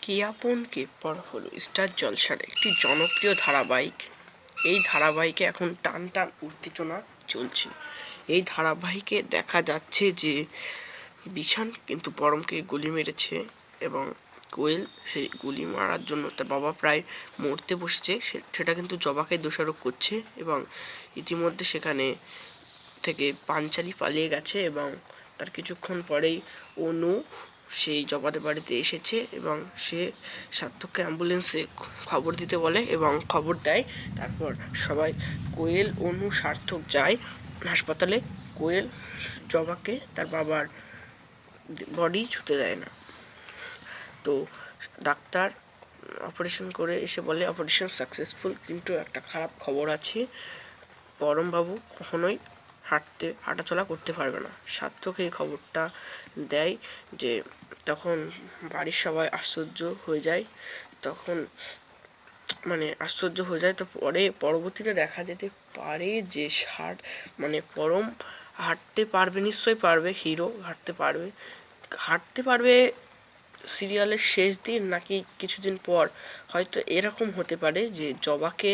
কে আপন কে পর হলো স্টার জলসার একটি জনপ্রিয় ধারাবাহিক। এই ধারাবাহিকে এখন টান টান উত্তেজনা চলছে। এই ধারাবাহিকে দেখা যাচ্ছে যে বিশান কিন্তু পরমকে গুলি মেরেছে এবং কোয়েল সেই গুলি মারার জন্য তার বাবা প্রায় মরতে বসেছে, সেটা কিন্তু জবাকে দোষারোপ করছে এবং ইতিমধ্যে সেখানে থেকে পাঞ্চালি পালিয়ে গেছে এবং তার কিছুক্ষণ পরেই অনু সেই জবাদের বাড়িতে এসেছে এবং সে সার্থককে অ্যাম্বুলেন্সে খবর দিতে বলে এবং খবর দেয়। তারপর সবাই কোয়েল, অনু, সার্থক যায় হাসপাতালে। কোয়েল জবাকে তার বাবার বডি ছুঁতে দেয় না। তো ডাক্তার অপারেশন করে এসে বলে অপারেশন সাকসেসফুল, কিন্তু একটা খারাপ খবর আছে, পরমবাবু কখনোই হাঁটাচলা করতে পারবে না। সার্থক এই খবরটা দেয় যে তখন বাড়ির সবাই আশ্চর্য হয়ে যায়। তো পরবর্তীতে দেখা যেতে পারে যে পরম হাঁটতে পারবে, নিশ্চয়ই পারবে, হিরো হাঁটতে পারবে সিরিয়ালের শেষ দিন নাকি কিছুদিন পর। হয়তো এরকম হতে পারে যে জবাকে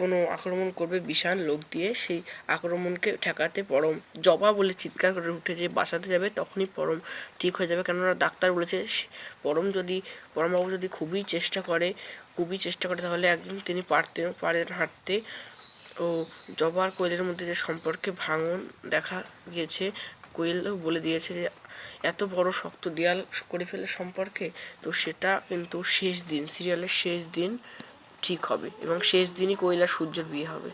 কোনো আক্রমণ করবে বিশাল লোক দিয়ে, সেই আক্রমণকে ঠেকাতে পরম জবা বলে চিৎকার করে উঠে যে বাঁচাতে যাবে, তখনই পরম ঠিক হয়ে যাবে। কেননা ডাক্তার বলেছে পরমবাবু যদি খুবই চেষ্টা করে তাহলে একদিন তিনি পারেন হাঁটতে। ও জবা আর কোয়েলের মধ্যে যে সম্পর্কে ভাঙন দেখা গিয়েছে, কোয়েলও বলে দিয়েছে যে এত বড় শক্ত দেয়াল করে ফেলে সম্পর্কে, তো সেটা কিন্তু সিরিয়ালের শেষ দিন ঠিক হবে এবং শেষ দিনই কোয়েল আর সূর্যের বিয়ে হবে।